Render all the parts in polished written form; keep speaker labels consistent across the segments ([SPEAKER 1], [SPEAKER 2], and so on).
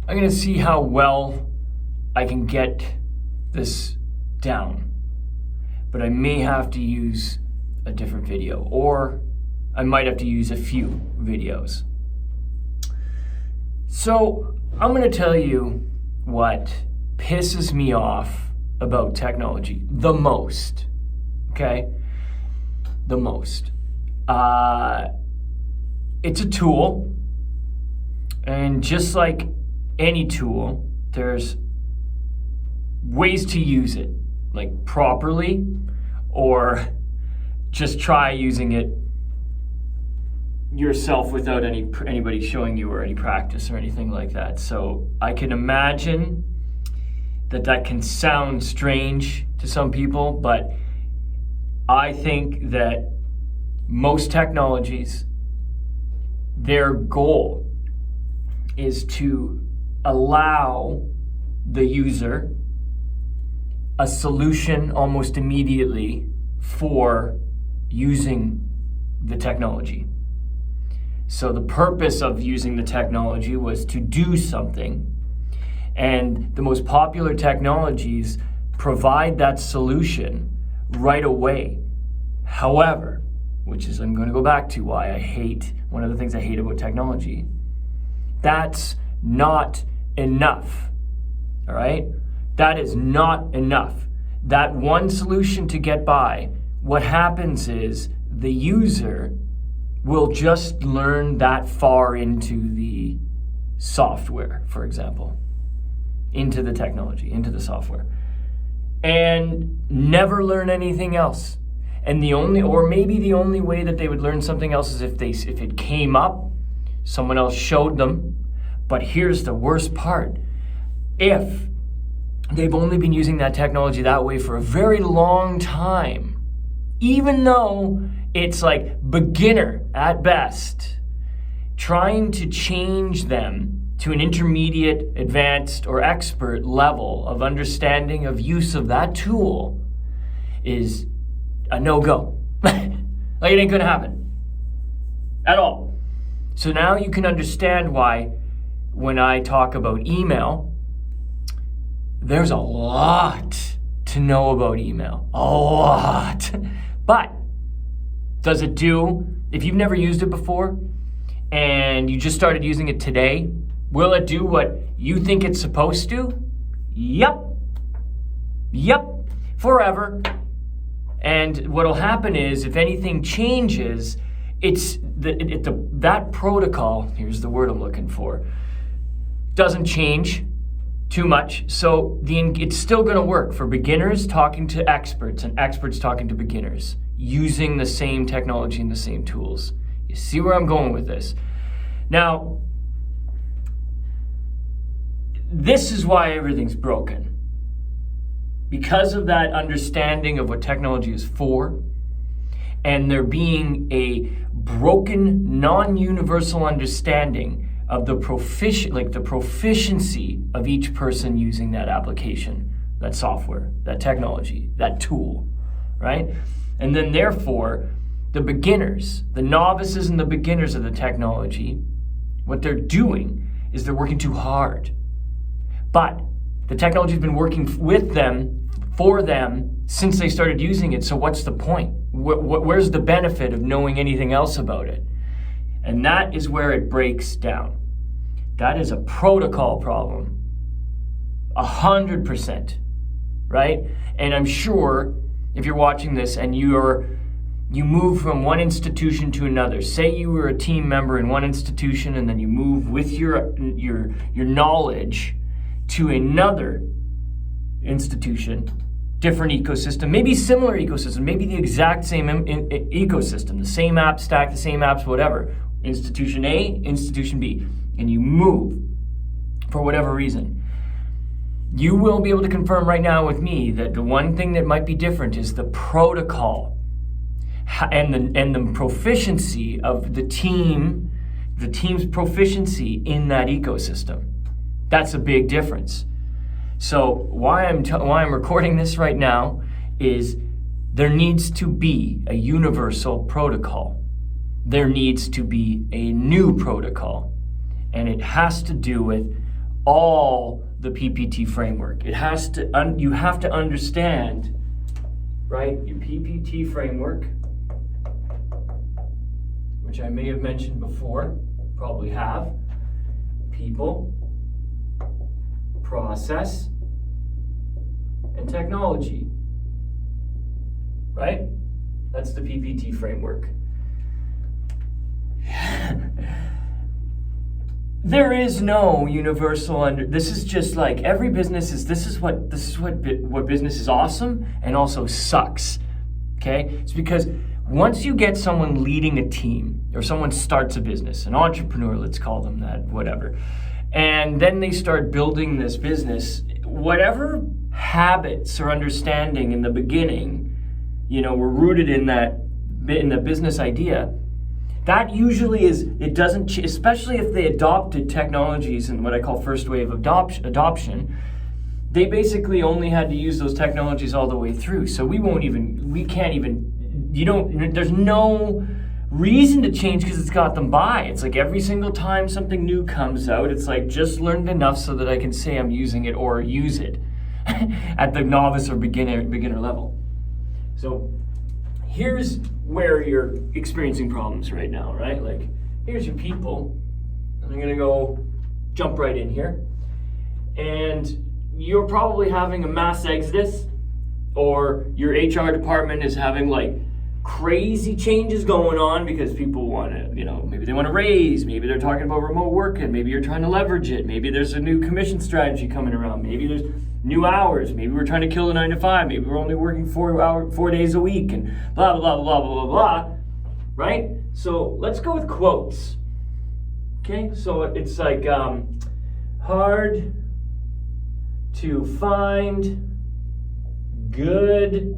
[SPEAKER 1] I'm going to see how well I can get this down. But I may have to use a different video, or I might have to use a few videos. So I'm going to tell you what pisses me off about technology the most, okay? The most. It's a tool, and just like any tool, there's ways to use it, like properly, or just try using it yourself without anybody showing you or any practice or anything like that. So I can imagine that can sound strange to some people, but I think that most technologies, their goal is to allow the user a solution almost immediately for using the technology. So the purpose of using the technology was to do something, and the most popular technologies provide that solution right away. However, which is I'm going to go back to why I hate, one of the things I hate about technology, that's not enough, all right? That is not enough. That one solution to get by, what happens is the user will just learn that far into the software, for example, into the technology, into the software, and never learn anything else. And the only way that they would learn something else is if it came up, someone else showed them. But here's the worst part. If they've only been using that technology that way for a very long time, even though it's like beginner at best, trying to change them to an intermediate, advanced, or expert level of understanding of use of that tool is a no-go. Like, it ain't gonna happen at all. So now you can understand why when I talk about email, there's a lot to know about email, a lot. But does it do, if you've never used it before and you just started using it today, will it do what you think it's supposed to? Yep, forever. And what'll happen is, if anything changes, that protocol, here's the word I'm looking for, doesn't change too much. So it's still gonna work for beginners talking to experts and experts talking to beginners using the same technology and the same tools. You see where I'm going with this? Now, this is why everything's broken. Because of that understanding of what technology is for, and there being a broken, non-universal understanding of the proficiency of each person using that application, that software, that technology, that tool, right? And then therefore, the beginners, the novices and the beginners of the technology, what they're doing is they're working too hard. But the technology has been working with them, for them, since they started using it. So what's the point? Where's the benefit of knowing anything else about it? And that is where it breaks down. That is a protocol problem, 100%, right? And I'm sure if you're watching this and you move from one institution to another, say you were a team member in one institution and then you move with your knowledge to another institution, different ecosystem, maybe similar ecosystem, maybe the exact same ecosystem, the same app stack, the same apps, whatever. Institution A, institution B, and you move for whatever reason. You will be able to confirm right now with me that the one thing that might be different is the protocol and the proficiency of the team's proficiency in that ecosystem. That's a big difference. So why I'm recording this right now is there needs to be a universal protocol. There needs to be a new protocol. And it has to do with all the PPT framework. It has to, you have to understand, right, your PPT framework, which I may have mentioned before, probably have. People, process, and technology, right? That's the PPT framework. There is no universal this is just like every business is, this is what business is awesome and also sucks. Okay? It's because once you get someone leading a team or someone starts a business, an entrepreneur, let's call them that, whatever, and then they start building this business, whatever habits or understanding in the beginning, were rooted in the business idea, that usually it doesn't, especially if they adopted technologies in what I call first wave adoption, they basically only had to use those technologies all the way through. So there's no reason to change because it's got them by. It's like every single time something new comes out, it's like just learned enough so that I can say I'm using it or use it at the novice or beginner level. So here's where you're experiencing problems right now, right? Like, here's your people. And I'm gonna jump right in here. And you're probably having a mass exodus, or your HR department is having like crazy changes going on because people want to, maybe they want to raise, maybe they're talking about remote working, maybe you're trying to leverage it, maybe there's a new commission strategy coming around, maybe there's new hours, maybe we're trying to kill the 9 to 5, maybe we're only working 4 days a week, and blah, blah, blah, blah, blah, blah, blah, right? So let's go with quotes. Okay, so it's like hard to find good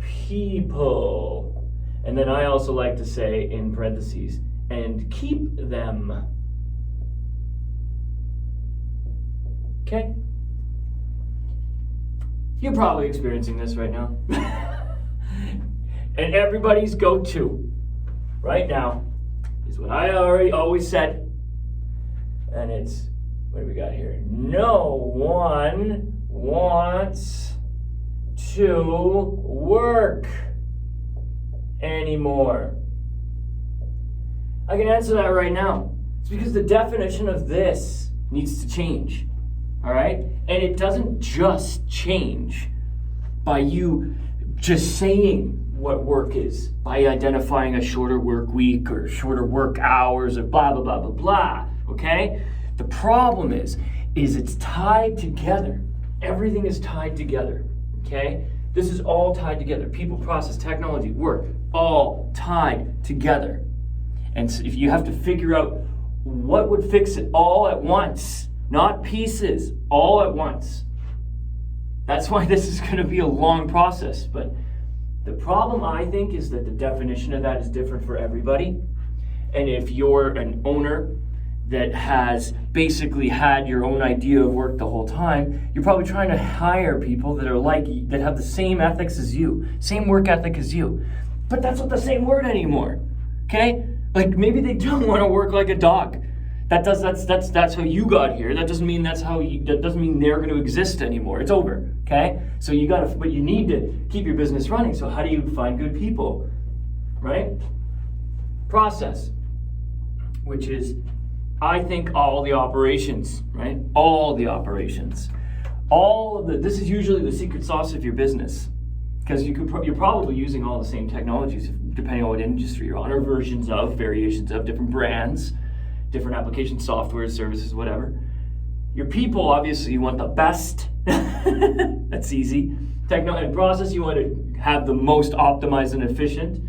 [SPEAKER 1] people. And then I also like to say in parentheses, and keep them. Okay? You're probably experiencing this right now. And everybody's go-to right now is what I always said. And it's, what do we got here? No one wants to work anymore. I can answer that right now. It's because the definition of this needs to change. All right? And it doesn't just change by you just saying what work is, by identifying a shorter work week or shorter work hours or blah, blah, blah, blah, blah. Okay? The problem is it's tied together. Everything is tied together. Okay? This is all tied together. People, process, technology, work, all tied together. And so if you have to figure out what would fix it all at once, not pieces, all at once. That's why this is going to be a long process. But the problem, I think, is that the definition of that is different for everybody. And if you're an owner that has basically had your own idea of work the whole time, you're probably trying to hire people that are that have the same ethics as you, same work ethic as you. But that's not the same word anymore. Okay? Like maybe they don't want to work like a dog. That's how you got here. That doesn't mean that doesn't mean they're going to exist anymore. It's over. Okay? So but you need to keep your business running. So how do you find good people? Right? Process, which is, I think, all the operations, right? All the operations. This is usually the secret sauce of your business. Because you're probably using all the same technologies, depending on what industry you're on, or variations of, different brands, different application software, services, whatever. Your people, obviously, you want the best. That's easy. And process, you want to have the most optimized and efficient.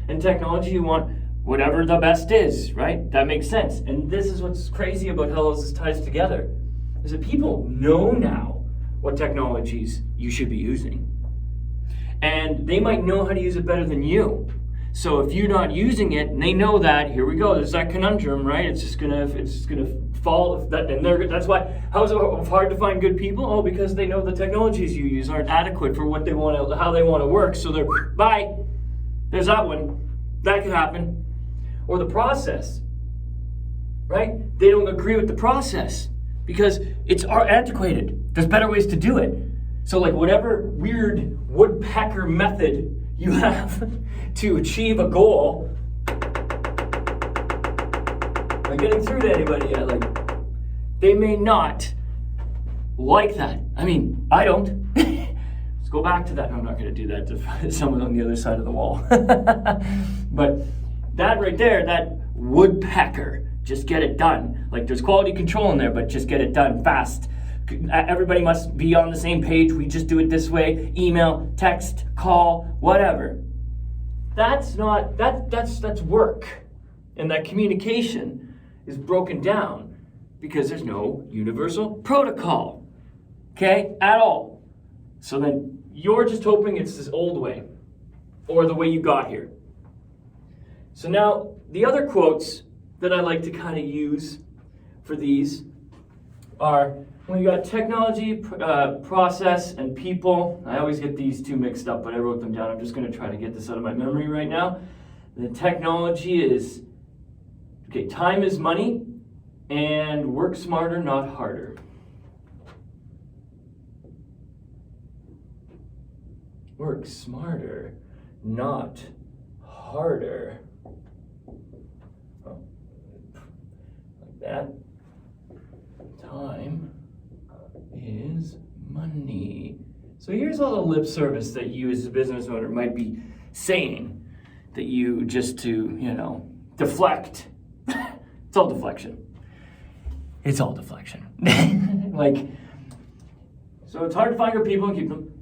[SPEAKER 1] And technology, you want whatever the best is, right? That makes sense. And this is what's crazy about how this ties together, is that people know now what technologies you should be using. And they might know how to use it better than you. So if you're not using it, and they know that, here we go, there's that conundrum, right? It's just gonna fall. That's why. How is it hard to find good people? Oh, because they know the technologies you use aren't adequate for what they want, how they want to work. So they're bye. There's that one. That could happen. Or the process, right? They don't agree with the process. because it's antiquated. There's better ways to do it. So like whatever weird woodpecker method you have to achieve a goal, am I getting through to anybody yet? Like, they may not like that. I mean, I don't. Let's go back to that. No, I'm not going to do that to someone on the other side of the wall. But that right there, that woodpecker, just get it done. Like there's quality control in there, but just get it done fast. Everybody must be on the same page. We just do it this way. Email, text, call, whatever. That's work. And that communication is broken down because there's no universal protocol. Okay? At all. So then you're just hoping it's this old way or the way you got here. So now the other quotes that I like to kind of use for these are when you got technology, process, and people. I always get these two mixed up, but I wrote them down. I'm just going to try to get this out of my memory right now. The technology is, okay, time is money, and work smarter, not harder. Work smarter, not harder. Oh, like that. Time is money. So here's all the lip service that you as a business owner might be saying that you just to, deflect. It's all deflection. It's all deflection. So it's hard to find good people and keep them.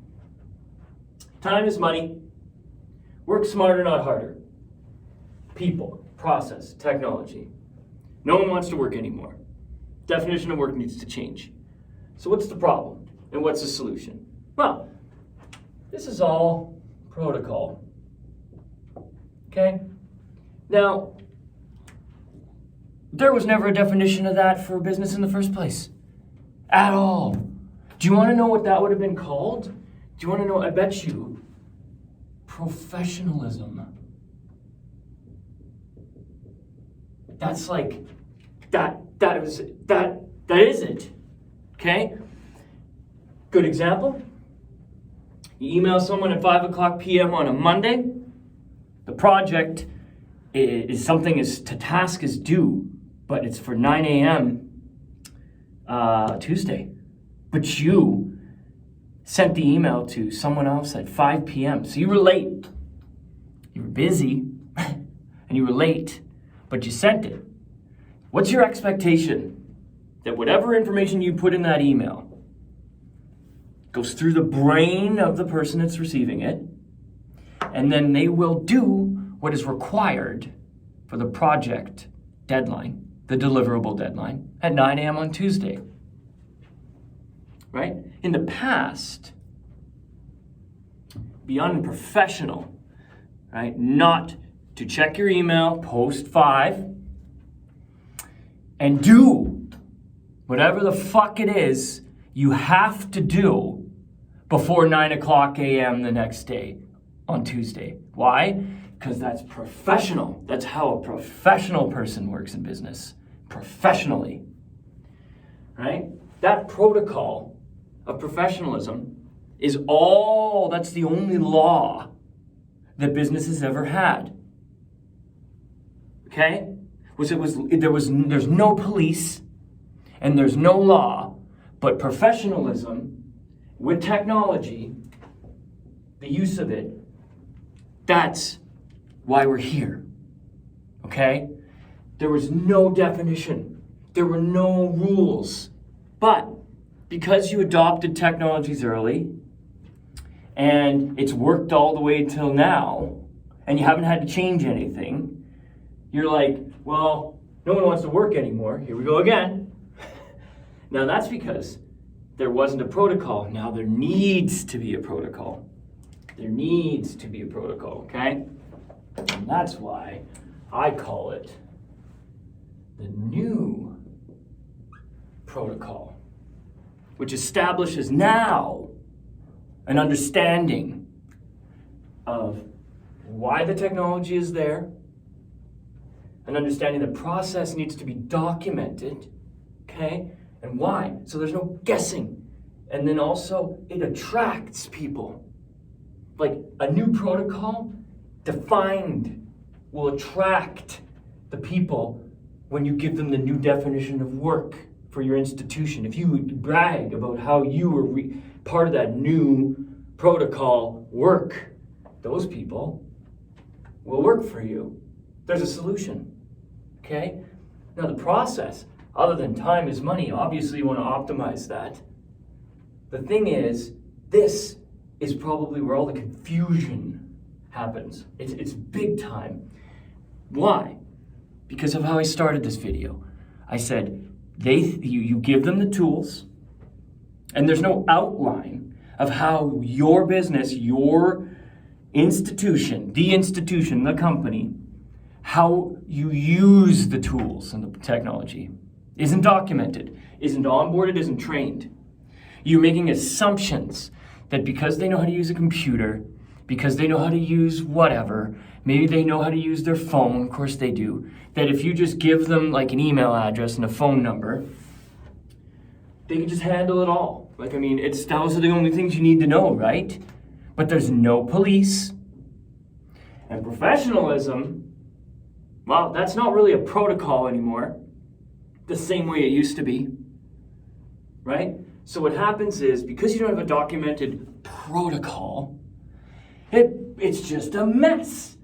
[SPEAKER 1] Time is money. Work smarter, not harder. People, process, technology. No one wants to work anymore. Definition of work needs to change. So what's the problem? And what's the solution? Well, this is all protocol. Okay? Now, there was never a definition of that for business in the first place. At all. Do you want to know what that would have been called? Do you want to know? I bet you. Professionalism. That's like, that is it. Okay? Good example. You email someone at 5:00 p.m. on a Monday. The project is something task is due, but it's for 9 a.m. Tuesday. But you sent the email to someone else at 5 p.m. So you were late. You were busy and you were late, but you sent it. What's your expectation? That whatever information you put in that email goes through the brain of the person that's receiving it, and then they will do what is required for the project deadline, the deliverable deadline, at 9 a.m. on Tuesday. Right? In the past, be unprofessional, right? Not to check your email post 5 and do whatever the fuck it is you have to do before 9:00 a.m. the next day on Tuesday. Why? Because that's professional. That's how a professional person works in business. Professionally. Right? That protocol of professionalism is that's the only law that business has ever had. Okay? There's no police and there's no law, but professionalism with technology, the use of it, that's why we're here. Okay? There was no definition. There were no rules. But because you adopted technologies early, and it's worked all the way until now, and you haven't had to change anything, you're like, well, no one wants to work anymore. Here we go again. Now that's because there wasn't a protocol. Now there needs to be a protocol. There needs to be a protocol, okay? And that's why I call it the new protocol, which establishes now an understanding of why the technology is there, an understanding the process needs to be documented, okay? And why? So there's no guessing. And then also, it attracts people. Like a new protocol defined will attract the people when you give them the new definition of work for your institution. If you brag about how you were part of that new protocol work, those people will work for you. There's a solution, okay? Now the process, other than time is money, obviously you want to optimize that. The thing is, this is probably where all the confusion happens. It's big time. Why? Because of how I started this video. I said, you give them the tools, and there's no outline of how your business, your institution, the company, how you use the tools and the technology isn't documented, isn't onboarded, isn't trained. You're making assumptions that because they know how to use a computer, because they know how to use whatever, maybe they know how to use their phone, of course they do, that if you just give them like an email address and a phone number, they can just handle it all. Like, I mean, those are the only things you need to know, right? But there's no police. And professionalism, well, that's not really a protocol anymore, the same way it used to be, right? So what happens is, because you don't have a documented protocol, it's just a mess.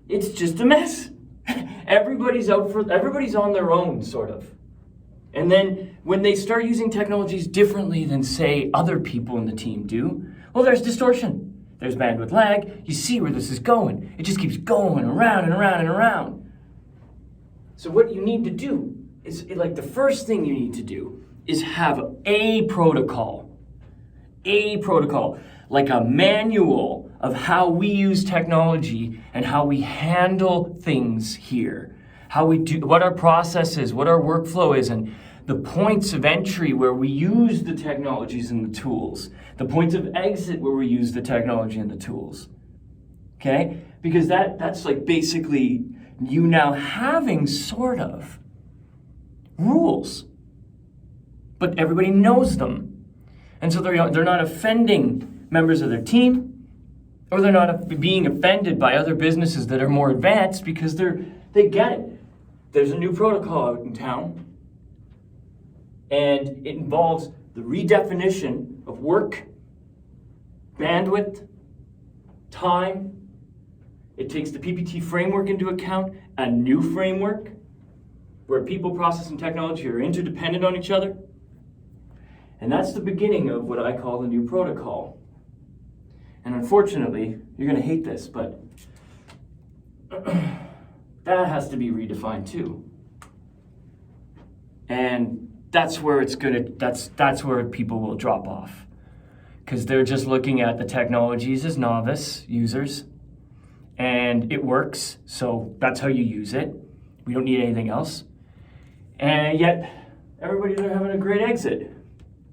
[SPEAKER 1] It's just a mess. Everybody's on their own, sort of. And then when they start using technologies differently than, say, other people in the team do, well, there's distortion. There's bandwidth lag. You see where this is going. It just keeps going around and around and around. So what you need to do is, like, the first thing you need to do is have a protocol, like a manual of how we use technology and how we handle things here, how we do, what our process is, what our workflow is, and the points of entry where we use the technologies and the tools, the points of exit where we use the technology and the tools, okay? Because that's like basically you now having sort of rules, but everybody knows them. And so they're not offending members of their team, or they're not being offended by other businesses that are more advanced because they get it. There's a new protocol out in town, and it involves the redefinition of work, bandwidth, time. It takes the PPT framework into account, a new framework where people, process, and technology are interdependent on each other. And that's the beginning of what I call the new protocol. And unfortunately, you're going to hate this, but that has to be redefined too. And that's where that's where people will drop off. Because they're just looking at the technologies as novice users. And it works, so that's how you use it. We don't need anything else. And yet, everybody's having a great exit.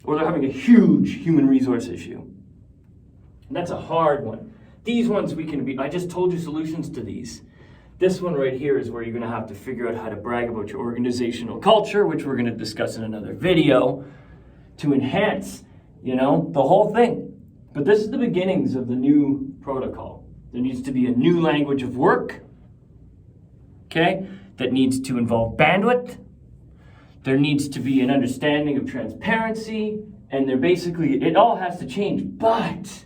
[SPEAKER 1] Or they're having a huge human resource issue. And that's a hard one. These ones I just told you solutions to these. This one right here is where you're gonna have to figure out how to brag about your organizational culture, which we're gonna discuss in another video, to enhance, the whole thing. But this is the beginnings of the new protocol. There needs to be a new language of work, okay, that needs to involve bandwidth. There needs to be an understanding of transparency, and it all has to change. But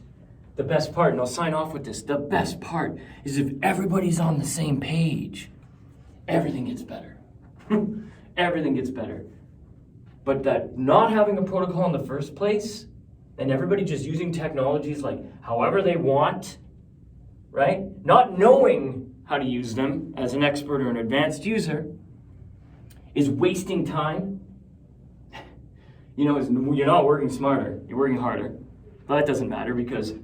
[SPEAKER 1] the best part, and I'll sign off with this, the best part is if everybody's on the same page, everything gets better. Everything gets better. But that not having a protocol in the first place, and everybody just using technologies like however they want, right? Not knowing how to use them as an expert or an advanced user, is wasting time. You're not working smarter, you're working harder. But that doesn't matter because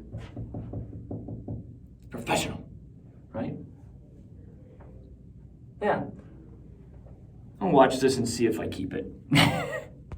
[SPEAKER 1] professional, right? Yeah. I'll watch this and see if I keep it.